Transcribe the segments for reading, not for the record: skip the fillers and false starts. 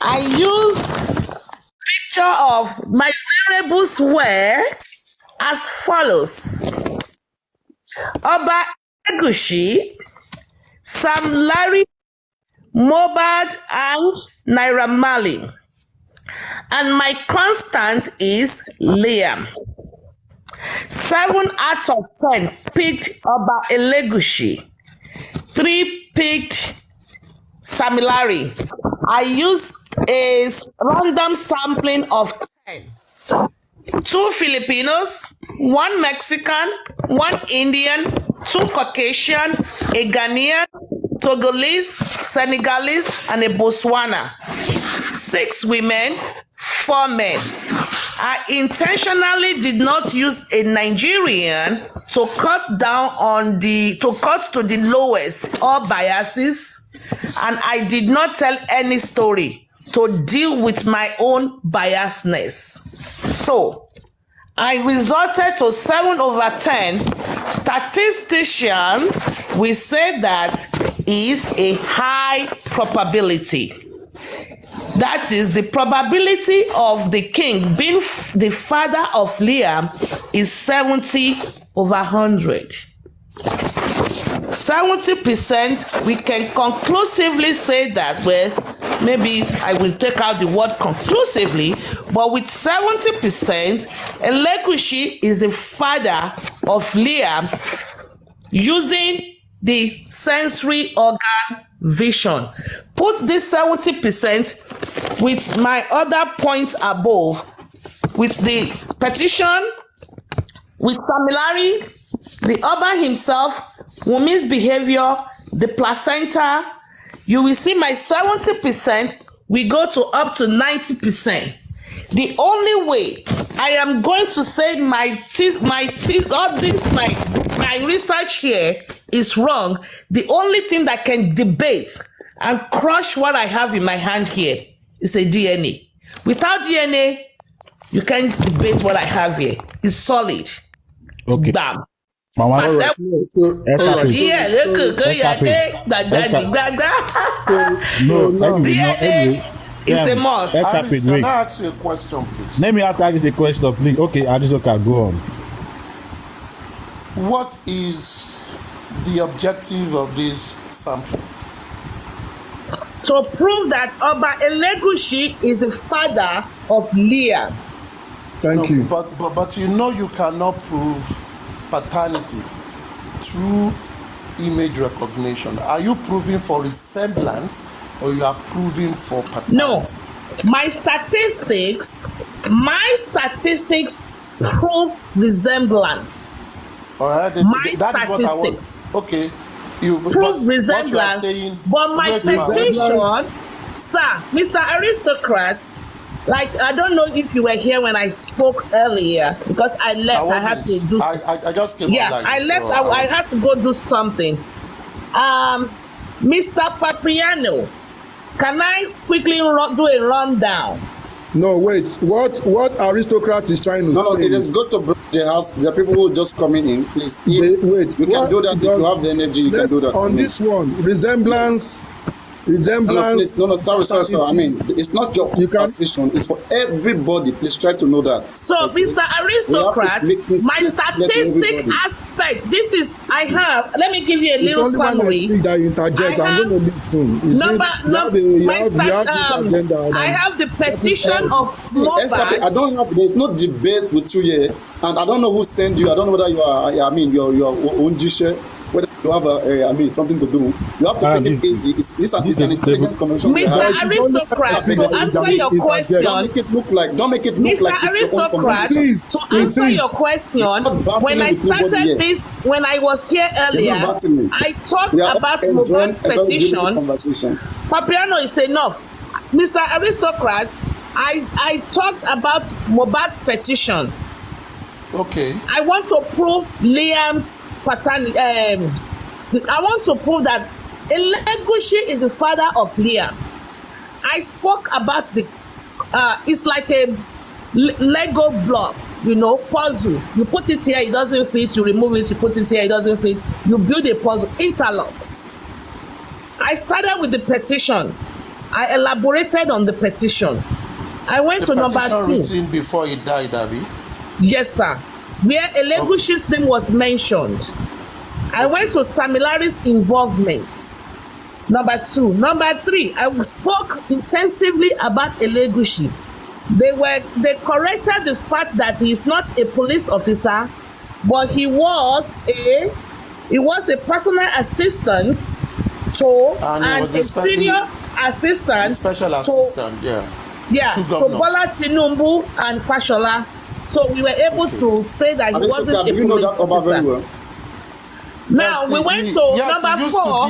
I use picture of my variables were as follows: Oba Egushi, Sam Larry, Mohbad, and Naira Marley. And my constant is Liam. 7 out of 10 picked Oba Elegushi. 3 picked Samilari. I used a random sampling of 10. 2 Filipinos, 1 Mexican, 1 Indian, 2 Caucasian, a Ghanaian, Togolese, Senegalese, and a Botswana. 6 women, 4 men. I intentionally did not use a Nigerian to cut to the lowest all biases, and I did not tell any story to deal with my own biasness. So I resorted to 7 over 10. Statistician will say that is a high probability. That is, the probability of the king being the father of Liam is 70 over 100. 70%, we can conclusively say that, well, maybe I will take out the word conclusively, but with 70%, Elegushi is the father of Liam using the sensory organ vision. Put this 70% with my other points above, with the petition, with Samilari, the Oba himself, Wumi's behavior, the placenta. You will see my 70%, we go to up to 90%. The only way I am going to say my research here is wrong, the only thing that can debate and crush what I have in my hand here is a DNA. Without DNA, you can't debate what I have here. It's solid. Okay. Bam. Mama, DNA is a must. Alice, can I ask you a question, please? Let me ask you a question, please. Okay, Alice, okay, go on. What is the objective of this sampling? To prove that Oba Elegushi is the father of Liam. Thank you. But you know you cannot prove paternity through image recognition. Are you proving for resemblance or you are proving for paternity? No. My statistics prove resemblance. All right. That is what I want. Okay. Prove resemblance, but my petition, sir, Mr. Aristocrat, like, I don't know if you were here when I spoke earlier, because I left. I had to do. I just came. Yeah, I left. So I had to go do something. Mr. Papriano, can I quickly do a rundown? No, wait. What Aristocrat is trying to say? No, just go to the house. There are people who are just coming in. Please, wait. You can do that if you have the energy. You can do that. On this one, resemblance. No, sorry. I mean, it's not your position. It's for everybody. Please try to know that. So, Mr. Aristocrat, my statistic aspect. This is let me give you a little summary. I have the petition of Mohbad. I don't have. There's no debate with you here, and I don't know who sent you. I don't know whether you are. I mean, your own Jisha. Whether you have something to do, you have to make it easy. It's an intelligent convention. Mr. Aristocrat, to answer your question, don't make it look like Mr. Aristocrat, to answer your question, when I started this, when I was here earlier, I talked about Mohbad's petition. Papiano is enough. Mr. Aristocrat, I talked about Mohbad's petition. Okay. I want to prove Liam's paternity. I want to prove that Elegushi is the father of Liam. I spoke about it's like a Lego blocks, puzzle. You put it here, it doesn't fit. You remove it, you put it here, it doesn't fit. You build a puzzle, interlocks. I started with the petition. I elaborated on the petition. I went to number 2. The petition written before he died, Abby? Yes, sir. Where Elegushi's name was mentioned. I went to Samilari's involvement. Number 2. Number 3, I spoke intensively about Elegushi. They corrected the fact that he is not a police officer, but he was a personal assistant to and a senior assistant, special assistant, to Bola Tinubu and Fashola. So we were able to say that he wasn't a police officer. Well? Now we went to number 4.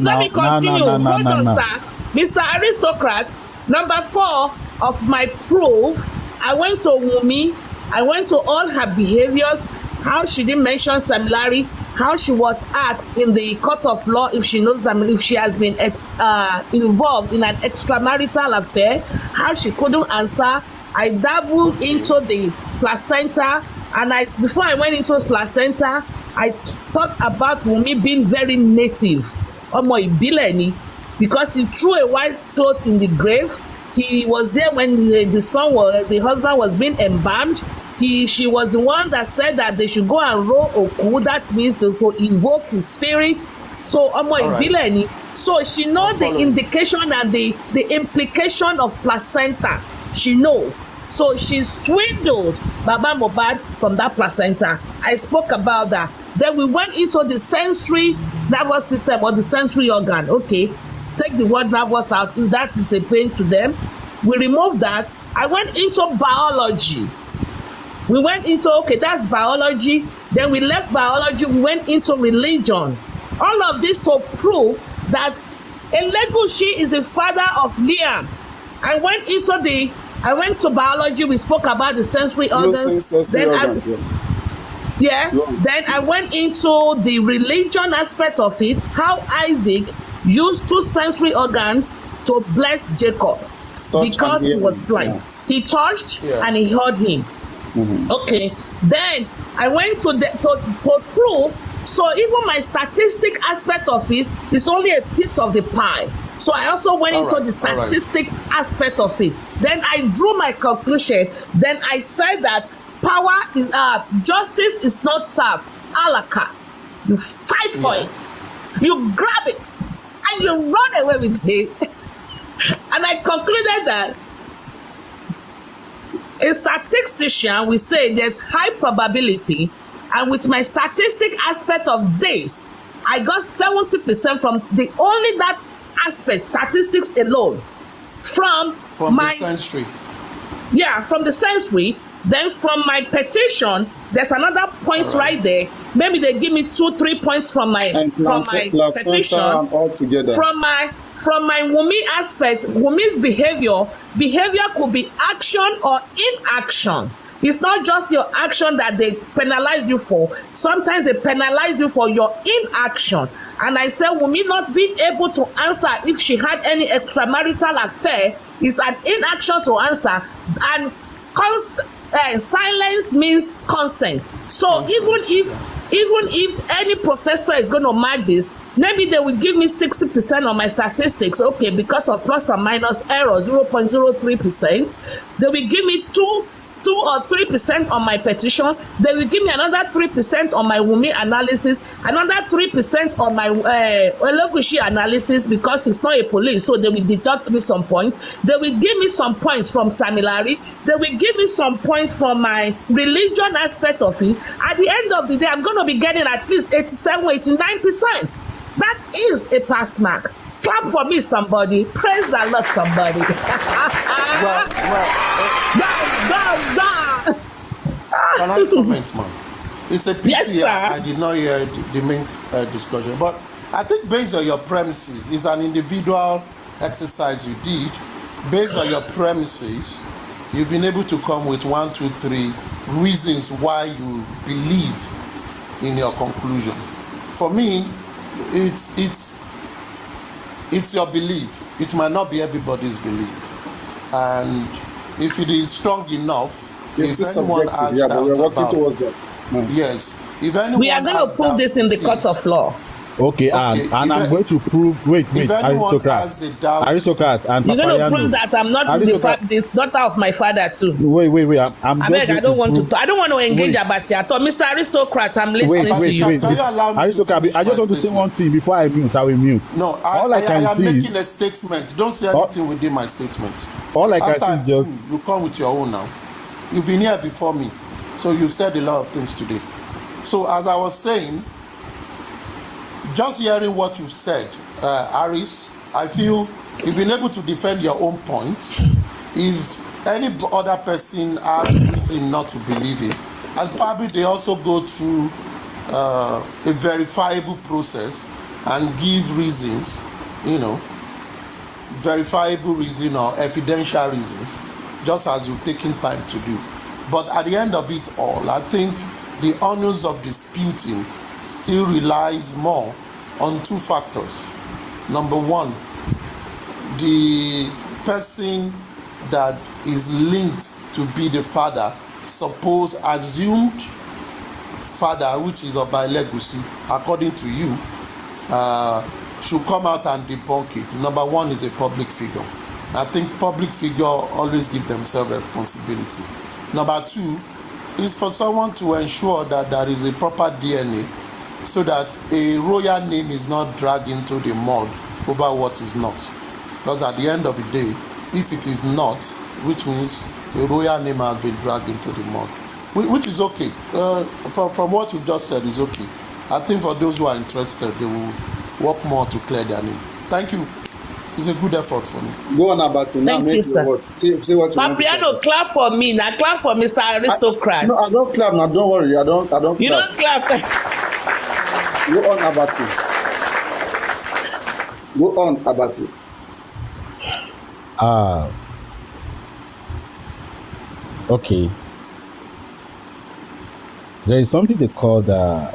Let me continue. Hold on, sir. Mr. Aristocrat, number 4 of my proof, I went to Wunmi. I went to all her behaviors, how she didn't mention Samilari, how she was asked in the court of law if she knows if she has been involved in an extramarital affair, how she couldn't answer. I dabbled into the placenta, and before I went into placenta, I talked about Wunmi being very native, because he threw a white cloth in the grave. He was there when the husband was being embalmed. She was the one that said that they should go and roll oku. That means to invoke his spirit. So so she knows the indication and the implication of placenta. She knows. So she swindled Baba Mohbad from that placenta. I spoke about that. Then we went into the sensory nervous system or the sensory organ. Okay, take the word nervous out. If that is a pain to them, we removed that. I went into biology. We went into, that's biology. Then we left biology. We went into religion. All of this to prove that Elegushi is the father of Liam. I went to biology. We spoke about the sensory organs. Then I went into the religion aspect of it. How Isaac used 2 sensory organs to bless Jacob because he was blind. Yeah. He touched and he heard him. Mm-hmm. Okay. Then I went to prove. So even my statistic aspect of it is only a piece of the pie. So I also went into the statistics aspect of it. Then I drew my conclusion. Then I said that power is justice is not served a la carte. You fight for it, you grab it, and you run away with it. And I concluded that a statistician will say there's high probability, and with my statistic aspect of this, I got 70% from that aspect, statistics alone, from the sensory. Yeah, from the sensory. Then from my petition, there's another point right there. Maybe they give me 2-3 points from my petition. From my Wunmi aspect, Wunmi's behavior could be action or inaction. It's not just your action that they penalize you for. Sometimes they penalize you for your inaction. And I said, Wunmi not being able to answer if she had any extramarital affair is an inaction to answer. And silence means consent. So even if any professor is going to mark this, maybe they will give me 60% on my statistics. Okay, because of plus or minus error, 0.03%. They will give me 2 or 3% on my petition. They will give me another 3% on my Wunmi analysis, another 3% on my Elegushi analysis because he's not a police. So they will deduct me some points. They will give me some points from Samilari. They will give me some points from my religion aspect of it. At the end of the day, I'm going to be getting at least 87-89%. That is a pass mark. Clap for me, somebody. Praise the Lord, somebody. Can I comment, man? It's a pity. Yes, I did not hear the main discussion, but I think based on your premises, it's an individual exercise you did. Based on your premises, you've been able to come with 1, 2, 3 reasons why you believe in your conclusion. For me, it's your belief. It might not be everybody's belief, and if it is strong enough, if anyone has doubt about, yes, if anyone we are going to prove this in the court of law. Okay, Okay, and I'm going to prove. Wait, if anyone aristocrat, has a doubt, and You're going to Papayano. prove that I'm not this daughter of my father too. Wait. I'm I just beg, going I don't to want prove. to. I don't want to engage Wait. Abasi at all. Mr. Aristocrat, I'm listening to you. Can you allow me to Aristocrat, finish I just my want to say one statement? thing before I mute. I will mute. No, All I can am see making a statement. Don't say anything within my statement. All I can After see I'm is just. through, you come with your own now. You've been here before me, so you've said a lot of things today. So as I was saying, just hearing what you've said, Aris, I feel you've been able to defend your own point. If any other person had reason not to believe it, and probably they also go through a verifiable process and give reasons, verifiable reason or evidential reasons, just as you've taken time to do. But at the end of it all, I think the onus of disputing still relies more on two factors. Number one, the person that is linked to be the father, assumed father, which is Oba Elegushi, according to you, should come out and debunk it. Number one is a public figure. I think public figure always give themselves responsibility. Number two is for someone to ensure that there is a proper DNA so that a royal name is not dragged into the mud over what is not. Because at the end of the day, if it is not, which means a royal name has been dragged into the mud, which is okay. From what you've just said is okay. I think for those who are interested, they will work more to clear their name. Thank you. It's a good effort for me. Go on, Abati. Now make your word. Say what you want to say. Papiano, clap for me. Now clap for Mr. Aristocrat. No, I don't clap now. Don't worry. I don't You clap. don't clap. Go on, Abati. Go on, Abati. Okay. There is something they call the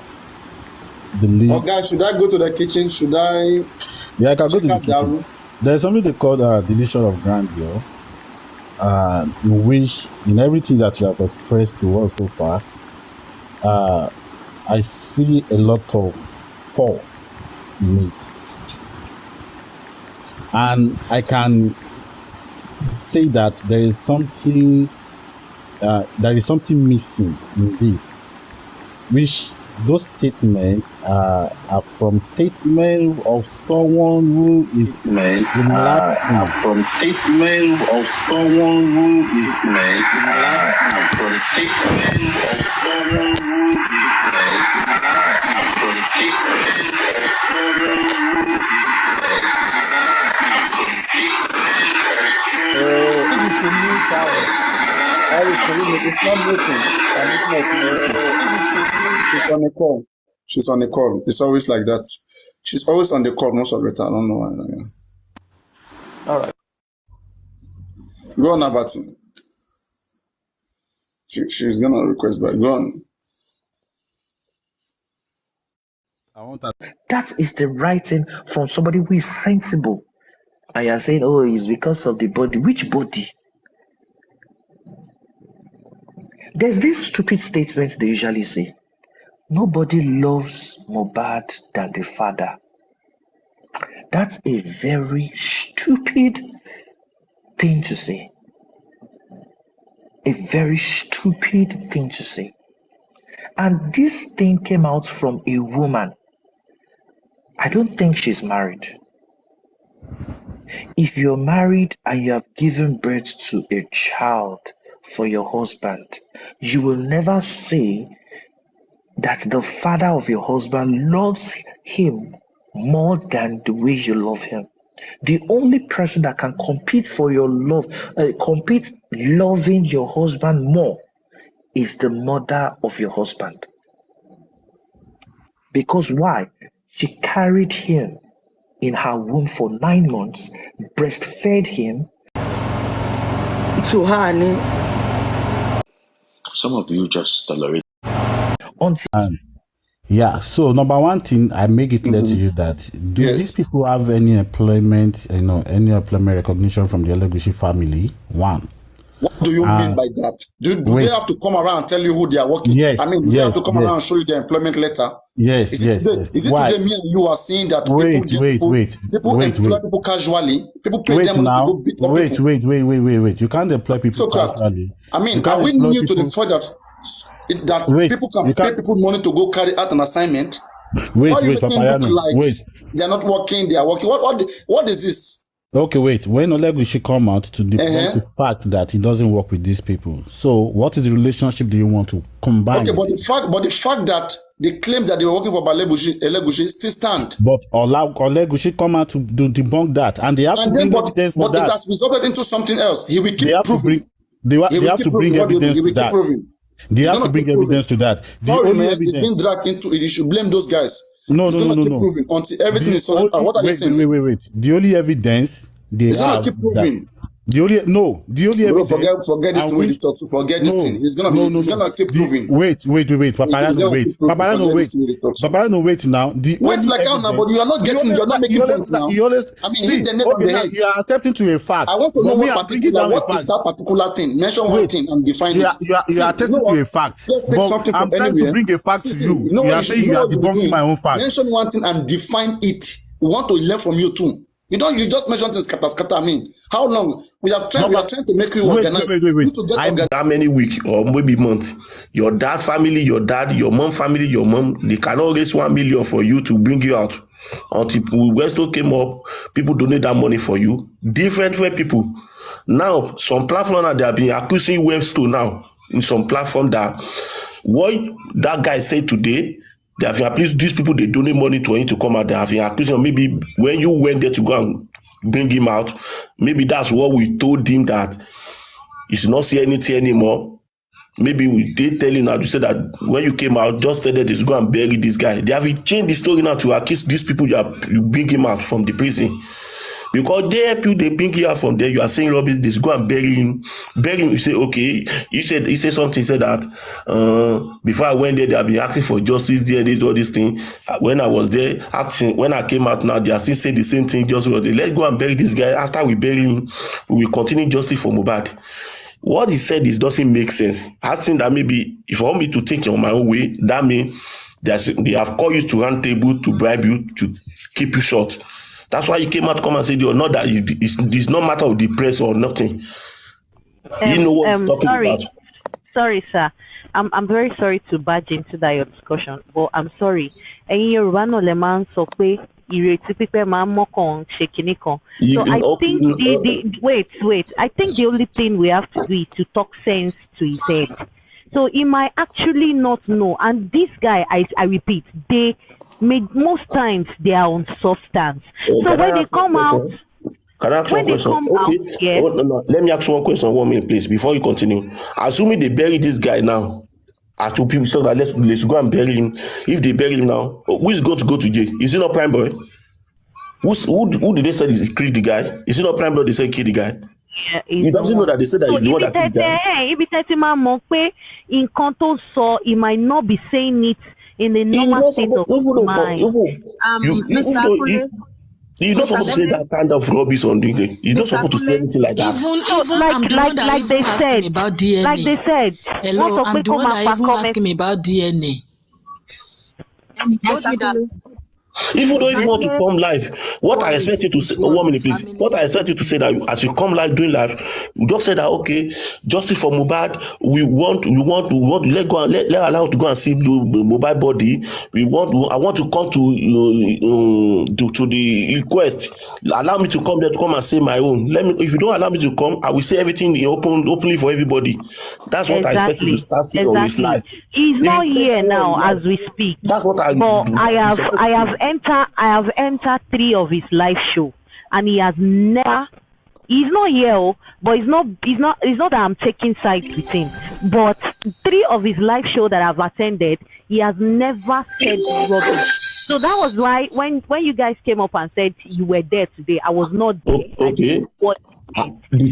lead. Oh, guys, should I go to the kitchen? Should I? Yeah, I can go to the check out their kitchen. room? There is something they call deletion of grandeur, in which, in everything that you have expressed to us so far, I see a lot of fault in it. And I can say that there is something missing in this, which those statements are from statement of someone who is relaxing. From statement of someone who is relaxing. From statement of someone who is relaxing. From statement of someone who is You should mute Alice. It's not meeting. She's on the call. She's on the call. It's always like that. She's always on the call most of the time. I don't know why. All right. Go on, Abati. She's gonna request back. Go on. That is the writing from somebody who is sensible. And you're saying, oh, it's because of the body. Which body? There's this stupid statement they usually say. Nobody loves Mohbad than the father. That's a very stupid thing to say. A very stupid thing to say. And this thing came out from a woman. I don't think she's married. If you're married and you have given birth to a child for your husband, you will never say that the father of your husband loves him more than the way you love him. The only person that can compete for your love, compete loving your husband more, is the mother of your husband. Because why? She carried him in her womb for 9 months, breastfed him. To honey. Some of you just tolerate. Yeah, so number one thing, I make it clear to you that these people have any employment, any employment recognition from the Elegushi family? One. What do you mean by that? Do they have to come around and tell you who they are working? Yes, I mean, do they have to come around and show you their employment letter? Yes, Is it today? Is it Why? today me and you are seeing that people employ people casually? People pay them money to go beat up people. Wait. You can't employ people casually. I mean, are we new to the fact that people can pay people money to go carry out an assignment? Wait, Papayano. They're not working, they are working. What is this? Okay, wait. When Olegushi come out to debunk the fact that he doesn't work with these people, so what is the relationship do you want to combine? Okay, but the fact that they claim that they were working for Olegushi still stand. But Olegushi come out to debunk that, and they have to bring evidence for that. But it has resulted into something else. He will keep proving. They have to bring evidence to that. They have to bring evidence to that. Sorry, man, it's been dragged into it. You should blame those guys. No. Keep proving until everything is sorted out. What are you saying? Wait. The only evidence they he's have. He's gonna keep proving. The only evidence. Forget this way he talks. Forget this thing. He's gonna keep proving. Wait. Papayano, wait now. Wait like how now, but you are not getting. You are not making points now. I mean, hit the nail on the head. You are accepting to a fact. I want to know what is that particular thing. Mention one thing and define it. You are accepting to a fact. Just take something from anywhere. I'm trying to bring a fact to you. You are saying you are debunking my own fact. Mention one thing and define it. We want to learn from you too. You just mention things scatter. I mean, how long? We are trying to make you organize. Wait. How many weeks or maybe months? Your dad family, your mom family, your mom, they cannot raise 1 million for you to bring you out. Until Westo came up, people donate that money for you. Different people. Now, some platform that they have been accusing Westo now in some platform that what that guy said today. They have accused these people, they donate money to him to come out. They have accused him. Maybe when you went there to go and bring him out, maybe that's what we told him, that you should not see anything anymore. Maybe we did tell him now to say that when you came out, just tell them to go and bury this guy. They have changed the story now to accuse these people you bring him out from the prison. Because they help you, they bring you out from there. You are saying rubbish, they go and bury him. You say, okay. He said something, said that before I went there, they have been asking for justice there, all this thing. When I was there, when I came out now, they are still saying the same thing. Just let's go and bury this guy. After we bury him, we will continue justice for Mohbad. What he said doesn't make sense. I think that maybe if you want me to take it on my own way, that means they have called you to round table to bribe you to keep you short. That's why you came out to come and say, not that it's not matter of the press or nothing. You know what he's talking about. Sorry, sir. I'm very sorry to barge into that discussion, but I'm sorry. And you're one of the man so pé ìrètí pípẹ́ máa ń mọ́kàn ṣe kinní kan. So I think wait. I think the only thing we have to do is to talk sense to his head. So he might actually not know. And this guy, I repeat, most times they are on substance. So when they come out, can I ask one question? Okay. Yes. No. Let me ask one question, 1 minute, please, before you continue. Assuming they bury this guy now, two people say that let's go and bury him. If they bury him now, who is going to go to jail? Is it not Prime Boy? Who did they say killed the guy? Is it not Prime Boy they say kill the guy? Yeah, he doesn't know that they said that he's the one that killed the guy. If in control, so he might not be saying it in the normal state of mind. You're not supposed to say that kind of rubbish on the day. You're not supposed to say anything like that. Like they said. Hello, I'm the one that even asking me about DNA. Even though you want to come live, what I expect you to say, 1 minute please. What I expect you to say that as you come live doing live, you just say that okay, justice for Mohbad. We want to let allow to go and see the Mohbad body. I want to come to the request. Allow me to come there to come and say my own. If you don't allow me to come, I will say everything openly for everybody. That's what I expect you to start saying on this live. He's not here now as we speak. That's what I have entered 3 of his live show, and he has never. He's not here, but it's not that I'm taking sides with him. But 3 of his live show that I've attended, he has never said rubbish. So that was why when you guys came up and said you were there today, I was not there. Okay. The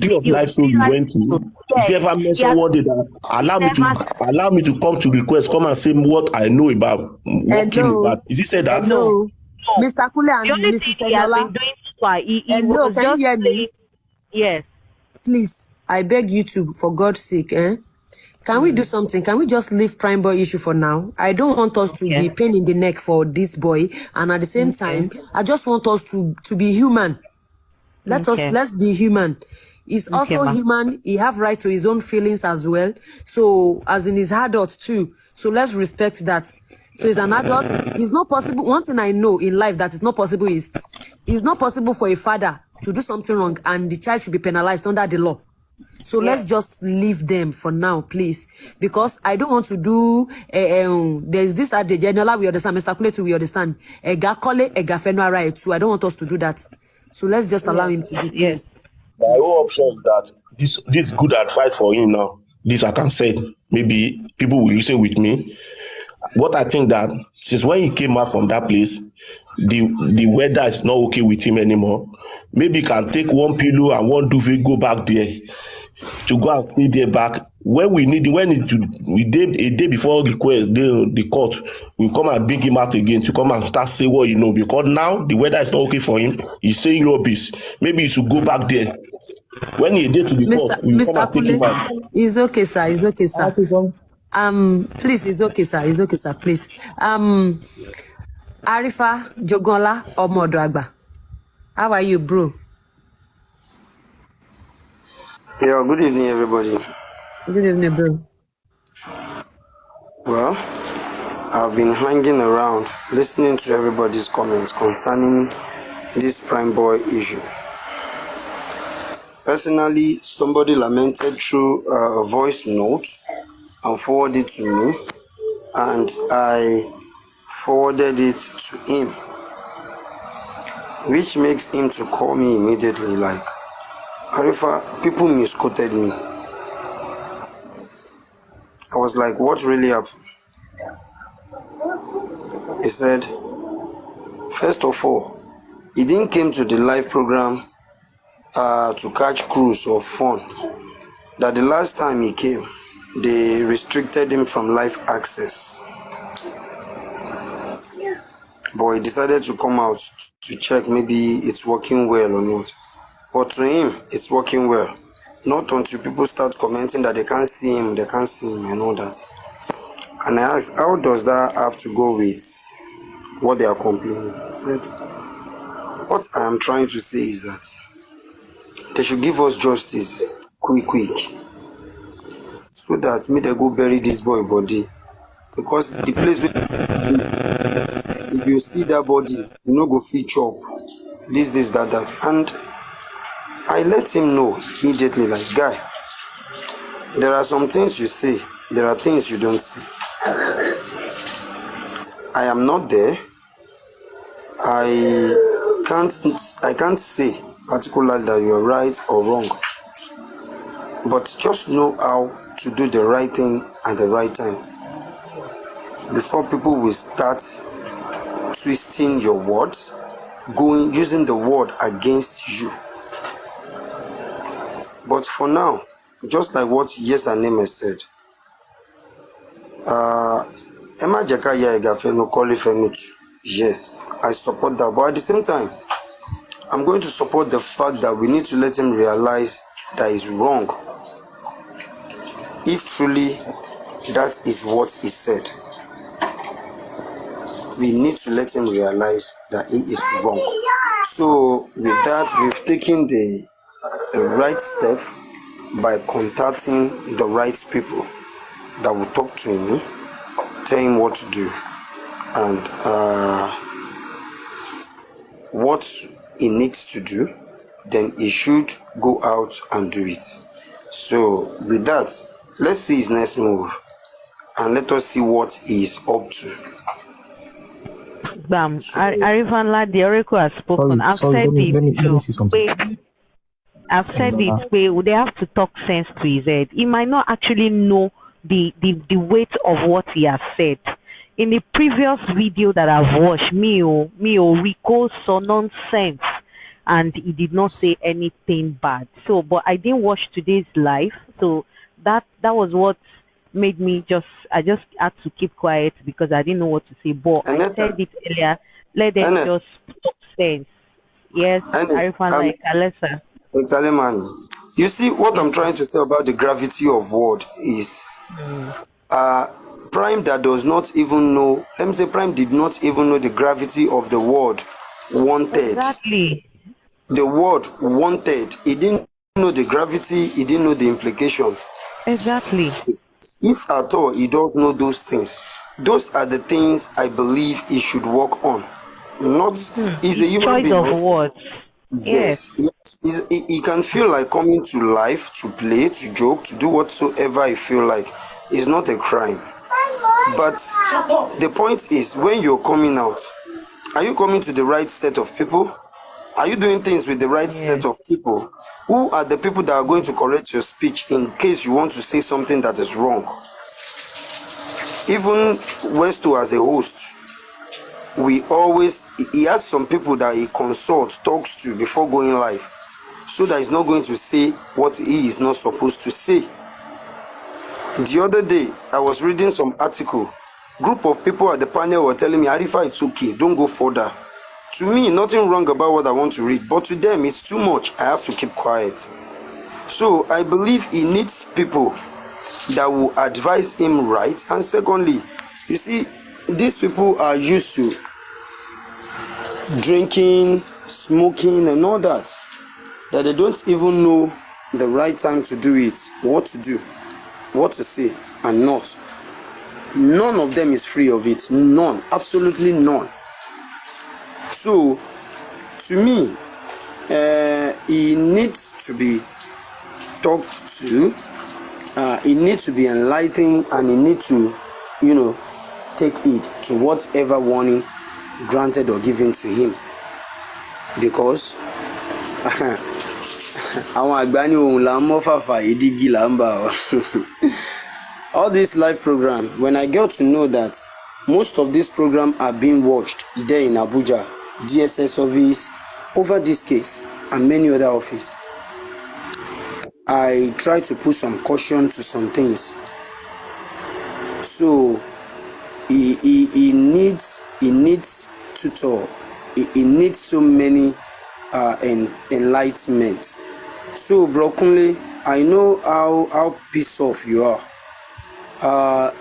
three of live show you went to, if you ever mention one day that allow me to come to request, come and say what I know about working about. Is he said that? No. Mr. Kule and Mrs. Eniola. Hello, can you hear me? Yes. Please, I beg you to, for God's sake, Can we do something? Can we just leave prime boy issue for now? I don't want us to be pain in the neck for this boy, and at the same time, I just want us to be human. Let's be human. He's also human. He have right to his own feelings as well. So as in his adult too. So let's respect that. So he's an adult. It's not possible. One thing I know in life that is not possible is it's not possible for a father to do something wrong and the child should be penalized under the law. So let's just leave them for now, please. Because I don't want to do there's this at the general we understand, Mr. Kuletu, we understand. I don't want us to do that. So let's just allow him to do this. My whole option is that this good advice for him now. This I can say. Maybe people will listen with me. What I think that since when he came out from that place, the weather is not okay with him anymore. Maybe he can take one pillow and one duvet, go back there to go and stay there back. When we need, we did a day before request, the court will come and bring him out again to come and start say what you know, because now the weather is not okay for him. He's saying rubbish. Maybe he should go back there. When he did to the court, we will come and take him out. It's okay, sir. It's okay, sir. Please, it's okay, sir. It's okay, sir. Please. Arifa Jogola Omodwagba. How are you, bro? Yeah, good evening, everybody. Good evening, bro. Well, I've been hanging around, listening to everybody's comments concerning this prime boy issue. Personally, somebody lamented through a voice note and forwarded it to me, and I forwarded it to him, which makes him to call me immediately like, Arifa, people misquoted me. I was like, what really happened? He said, first of all, he didn't came to the live program to catch cruise or fun. That the last time he came, they restricted him from live access. But he decided to come out to check maybe it's working well or not. But to him, it's working well. Not until people start commenting that they can't see him and all that. And I asked, how does that have to go with what they are complaining? I said, what I am trying to say is that they should give us justice quick, so that me they go bury this boy body. Because the place where if you see that body, you know go fit chop this, that. And I let him know immediately, like, guy, there are some things you say, there are things you don't say. I am not there. I can't say particularly that you are right or wrong. But just know how to do the right thing at the right time. Before people will start twisting your words, using the word against you. But for now, just like what Yes and Name said, Emma Jakaya Egafeno Kolifenut, yes, I support that. But at the same time, I'm going to support the fact that we need to let him realize that he's wrong. If truly that is what he said, we need to let him realize that he is wrong. So with that, we've taken the right step by contacting the right people that will talk to him, tell him what to do, and what he needs to do, then he should go out and do it. So with that, let's see his next move and let us see what he is up to. Bam, Arifanla, the oracle has spoken. I've said it. They have to talk sense to his head. He might not actually know the weight of what he has said. In the previous video that I've watched, Rico saw nonsense and he did not say anything bad. So, but I didn't watch today's live, so that was what made me I just had to keep quiet because I didn't know what to say. But I said it earlier, let them just talk sense. Yes, Arifan Alessa. You see, what I'm trying to say about the gravity of word is Prime that does not even know, let me say Prime did not even know the gravity of the word wanted. Exactly. The word wanted. He didn't know the gravity, he didn't know the implication. Exactly. If at all he does know those things, those are the things I believe he should work on. Not, he's a human being. Choice of words. Yes. He can feel like coming to life, to play, to joke, to do whatsoever he feel like. It's not a crime. But the point is, when you're coming out, are you coming to the right set of people? Are you doing things with the right set of people? Who are the people that are going to correct your speech in case you want to say something that is wrong? Even Westo as a host, he has some people that he consults, talks to before going live, so that he's not going to say what he is not supposed to say. The other day, I was reading some article. Group of people at the panel were telling me, Arifa, it's okay, don't go further. To me, nothing wrong about what I want to read, but to them, it's too much. I have to keep quiet. So I believe he needs people that will advise him right. And secondly, you see, these people are used to drinking, smoking, and all that they don't even know the right time to do it, what to do, what to say, and not. None of them is free of it. None. Absolutely none. So, to me, he needs to be talked to, he needs to be enlightened, and he needs to, take heed to whatever warning granted or given to him. Because all this live program, when I get to know that most of these programs are being watched there in Abuja, DSS office, over this case and many other offices, I try to put some caution to some things. So he needs tutor. He needs so many enlightenment. So brokenly, I know how pissed off you are.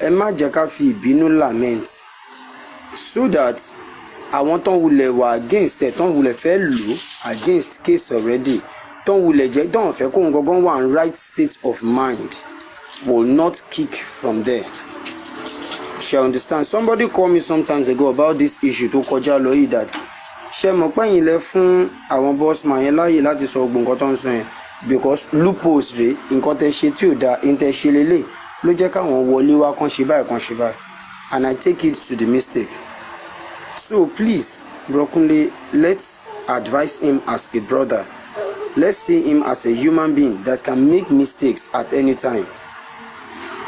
Emma Jakafi binu lament, so that àwọn tó wulẹ̀ wà against ẹ̀ tó wulẹ̀ fẹ́ lò against case already, tó wulẹ̀ jẹ́ tó fẹ́ kó gangan wà in right state of mind will not kick from there. She understand. Somebody called me sometimes ago about this issue tó kọjá lọ yìí that ṣe mọ̀ pé yín lẹ fún àwọn boss man yẹn láàyè láti sọ gbogbo nǹkan tó ń sọ yẹn because loopholes rèé nǹkan tẹ́ ṣe tí ò dáa ń tẹ́ ṣe lélẹ̀ ló jẹ́ káwọn wọlé wá kàn ṣe báyìí and I take it to the mistake. So please, Brokunle, let's advise him as a brother. Let's see him as a human being that can make mistakes at any time.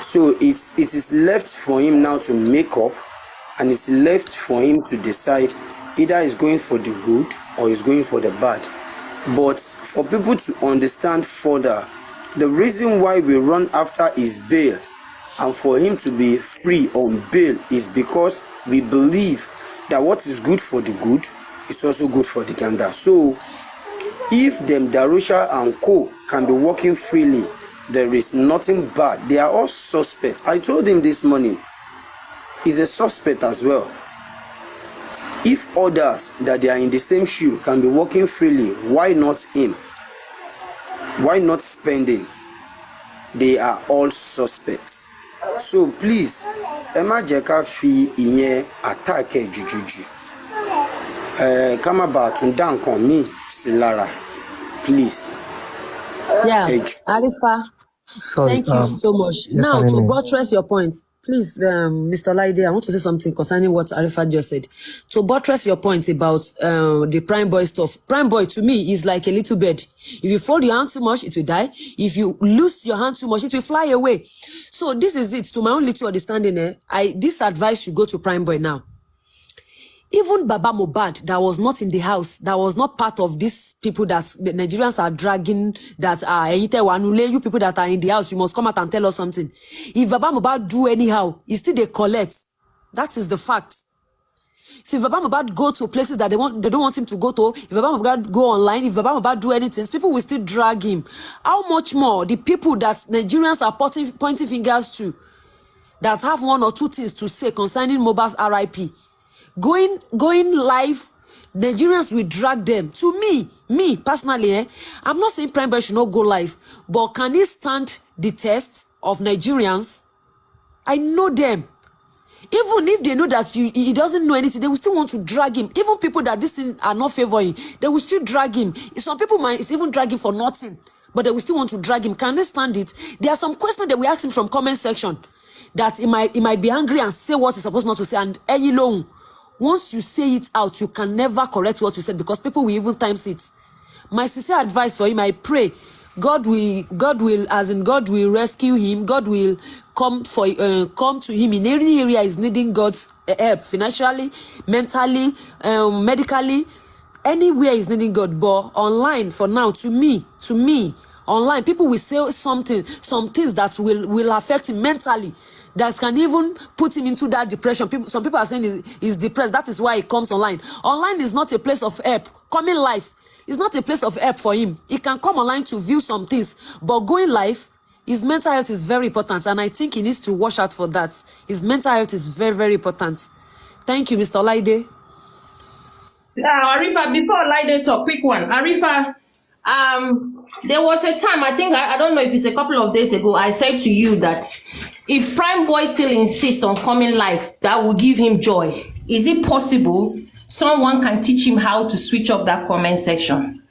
So it is left for him now to make up, and it's left for him to decide either he's going for the good or he's going for the bad. But for people to understand further, the reason why we run after his bail and for him to be free on bail is because we believe that what is good for the good is also good for the gander. So if them Darusha and Co can be working freely, there is nothing bad. They are all suspects. I told him this morning, he's a suspect as well. If others that they are in the same shoe can be working freely, why not him? Why not spending? They are all suspects. So please, Emma Jeka fi iye attack jujuju. Kama ba tun dan kan mi silara. Please. Yeah, Arifa. Sorry, Thank you so much. yes, Now, to Anime. buttress your point, please, Mr. Laide, I want to say something concerning what Arifa just said. To buttress your point about the Prime Boy stuff. Prime Boy, to me, is like a little bird. If you fold your hand too much, it will die. If you loose your hand too much, it will fly away. So this is it. To my own little understanding, this advice should go to Prime Boy now. Even Baba Mohbad, that was not in the house, that was not part of these people that the Nigerians are dragging, that are you people that are in the house, you must come out and tell us something. If Baba Mohbad do anyhow, he still they collect. That is the fact. So if Baba Mohbad go to places that they don't want him to go to, if Baba Mohbad go online, if Baba Mohbad do anything, people will still drag him. How much more the people that Nigerians are pointing fingers to, that have one or two things to say concerning Mohbad's RIP, going live, Nigerians will drag them. To me personally, I'm not saying Prime Boy should not go live, but can he stand the test of Nigerians? I know them. Even if they know that he doesn't know anything, they will still want to drag him. Even people that this thing are not favoring, they will still drag him. Some people might even drag him for nothing, but they will still want to drag him. Can they stand it? There are some questions that we ask him from comment section that he might be angry and say what he's supposed not to say. And any long, once you say it out, you can never correct what you said because people will even times it. My sincere advice for him, I pray God will rescue him. God will come to him in any area he's needing God's help, financially, mentally, medically, anywhere he's needing God. But online, for now, to me, online, people will say some things that will affect him mentally, that can even put him into that depression. Some people are saying he's depressed. That is why he comes online. Online is not a place of help. Coming live is not a place of help for him. He can come online to view some things, but going live, his mental health is very important, and I think he needs to watch out for that. His mental health is very, very important. Thank you, Mr. Olaide. Arifa, before Olaide talk, quick one. Arifa, there was a time, I think, I don't know if it's a couple of days ago, I said to you that if Prime Boy still insists on coming live, that will give him joy. Is it possible someone can teach him how to switch up that comment section?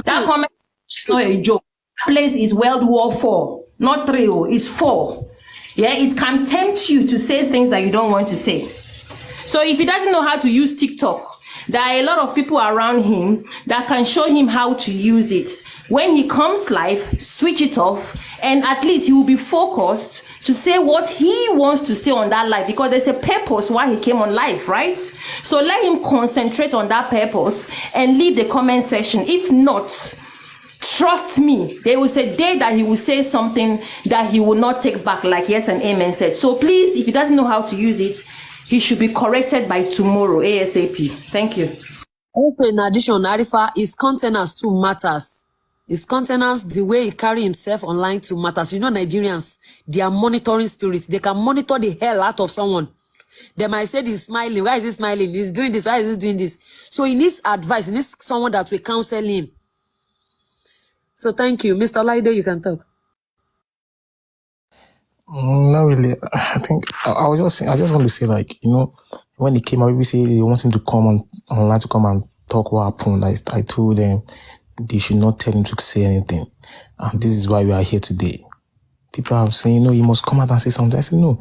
That comment is not a joke. That place is World War 4, not 3, it's 4. Yeah, it can tempt you to say things that you don't want to say. So if he doesn't know how to use TikTok, there are a lot of people around him that can show him how to use it. When he comes live, switch it off, and at least he will be focused to say what he wants to say on that live, because there's a purpose why he came on live, right? So let him concentrate on that purpose and leave the comment section. If not, trust me, there was a day that he will say something that he will not take back, like yes and amen said. So please, if he doesn't know how to use it, he should be corrected by tomorrow, ASAP. Thank you. Also, in addition, Arifa, his countenance too matters. His countenance, the way he carry himself online too matters. You know, Nigerians, they are monitoring spirits. They can monitor the hell out of someone. They might say he's smiling. Why is he smiling? He's doing this. Why is he doing this? So he needs advice. He needs someone that will counsel him. So thank you. Mr. Laido, you can talk. Not really. I think I just want to say, like, you know, when he came out, we say they want him to come online to come and talk what happened. I told them they should not tell him to say anything. And this is why we are here today. People are saying, no, you must come out and say something. I said, no.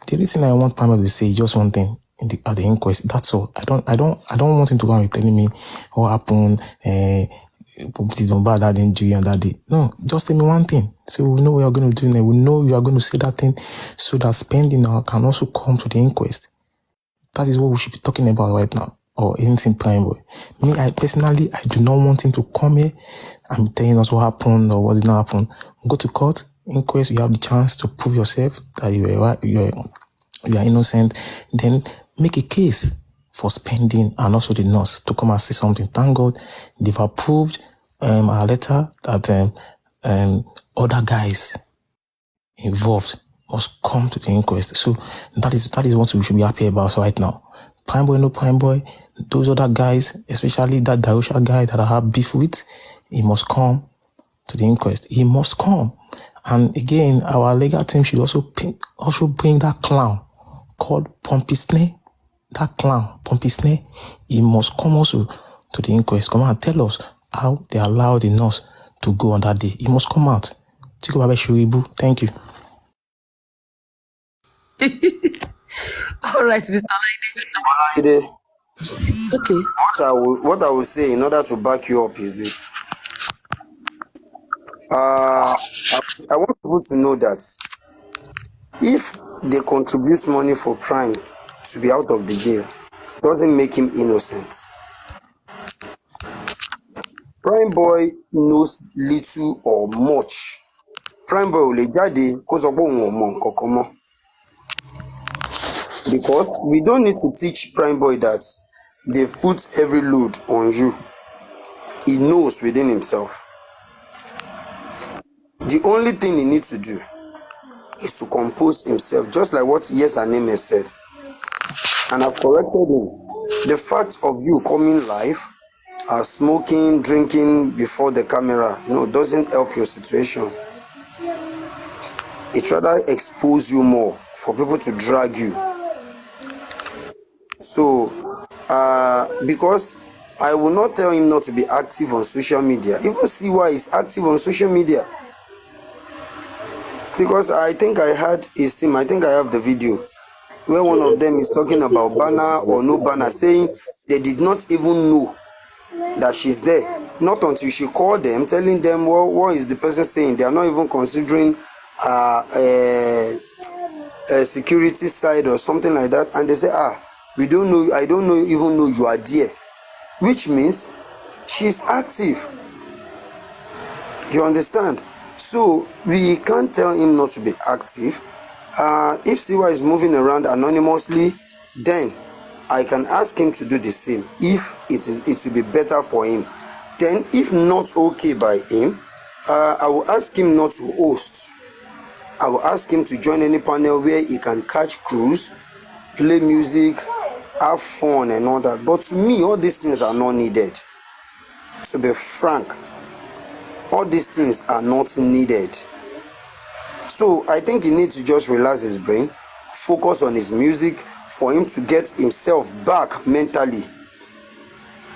The only thing I want Pamela to say is just one thing at the inquest. That's all. I don't want him to go and be telling me what happened, that injury and that day. No, just tell me one thing. So we know what you're going to do now. We know you are going to say that thing so that spending now can also come to the inquest. That is what we should be talking about right now. Or anything Prime Boy. Me, I personally do not want him to come here and be telling us what happened or what did not happen. Go to court, inquest, you have the chance to prove yourself that you are innocent. Then make a case for spending and also the nurse to come and say something. Thank God they've approved our letter that other guys involved must come to the inquest. So that is what we should be happy about right now. Prime Boy, no Prime Boy, those other guys, especially that Darusha guy that I have beef with, he must come to the inquest. He must come. And again, our legal team should also bring that clown called Pompey Snare. That clown, Pompey Snare, he must come also to the inquest. Come out and tell us how they allowed the nurse to go on that day. He must come out. Thank you. All right, Mr. Laide. Okay. What I will say in order to back you up is this. I want people to know that if they contribute money for Prime to be out of the jail, doesn't make him innocent. Prime Boy knows little or much. Prime Boy le jáde kó sọ pé òun ò mọ nǹkan kan mọ́. Because we don't need to teach Prime Boy that they've put every load on you. He knows within himself. The only thing he needs to do is to compose himself, just like what Yes and Name said. And I've corrected him. The fact of you coming live, smoking, drinking before the camera, no, doesn't help your situation. It rather expose you more for people to drag you. So, because I will not tell him not to be active on social media. Even see why he's active on social media. Because I think I had his team, I think I have the video where one of them is talking about banner or no banner, saying they did not even know that she's there. Not until she called them, telling them what is the person saying. They are not even considering a security side or something like that. And they say, we don't know, I don't know, even know you are there. Which means she's active. You understand? So we can't tell him not to be active. If Siwa is moving around anonymously, then I can ask him to do the same if it will be better for him. Then if not okay by him, I will ask him not to host. I will ask him to join any panel where he can catch crews, play music, have fun and all that. But to me, all these things are not needed. To be frank, all these things are not needed. So I think he needs to just relax his brain, focus on his music for him to get himself back mentally,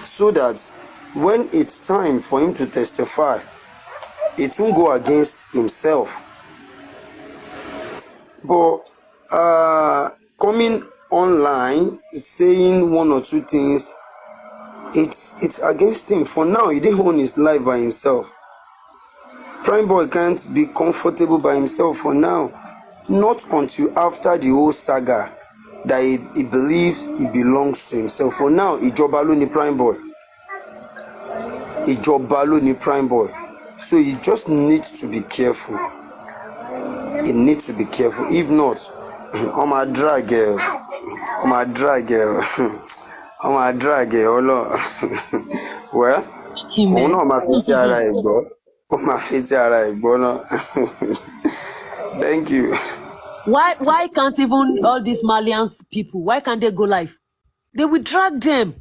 so that when it's time for him to testify, it won't go against himself. But coming online saying one or two things, it's against him. For now, he didn't own his life by himself. Prime Boy can't be comfortable by himself for now. Not until after the whole saga that he believes he belongs to himself. For now, Ìjọba ló ní Prime Boy. Ìjọba ló ní Prime Boy. So he just needs to be careful. He needs to be careful. If not, I'm a drag girl. I'm a drag girl. I'm a drag girl. Oh no. Well, òun náà máa fi ti ara ẹ̀ gbọ́. Thank you. Why can't even all these Malians people, why can't they go live? They will drag them.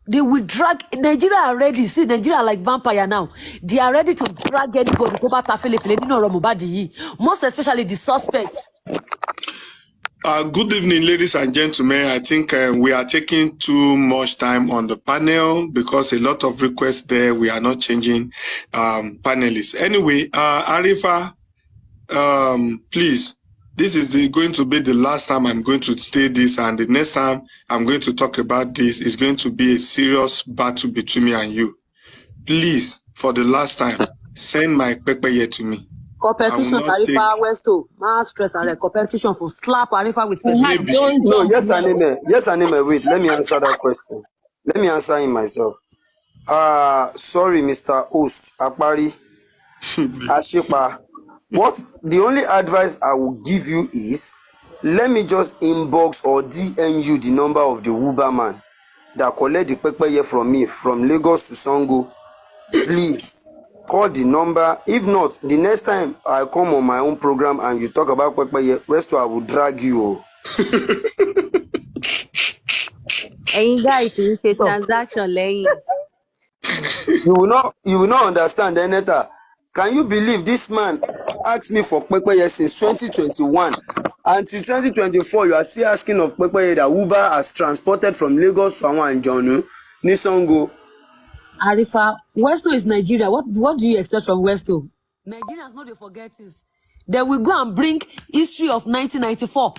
They will drag Nigeria are ready. See, Nigeria are like vampire now. They are ready to drag anybody to Mohbad, most especially the suspects. Good evening, ladies and gentlemen. I think we are taking too much time on the panel because a lot of requests there. We are not changing panelists. Anyway, Arifa, please, this is going to be the last time I'm going to say this, and the next time I'm going to talk about this is going to be a serious battle between me and you. Please, for the last time, send my paper here to me. Competition, Arifa Westo. Mass stress and competition for slap Arifa with specific. No, yes, Anime. Yes, Anime. Wait, let me answer that question. Let me answer him myself. Sorry, Mr. Host, Akbari, Ashipa. What the only advice I will give you is, let me just inbox or DM you the number of the Uber man that collect the paper from me from Lagos to Sango. Please call the number. If not, the next time I come on my own program and you talk about Pepeye, Westo, I will drag you. Hey guys, it's a transaction lane. You will not understand, Eneta. Can you believe this man asked me for Pepeye since 2021? Until 2024, you are still asking of Pepeye that Uber has transported from Lagos to Anjonu, Nisongo. Arifa, Westo is Nigeria. What do you expect from Westo? Nigerians know they forget this. They will go and bring history of 1994.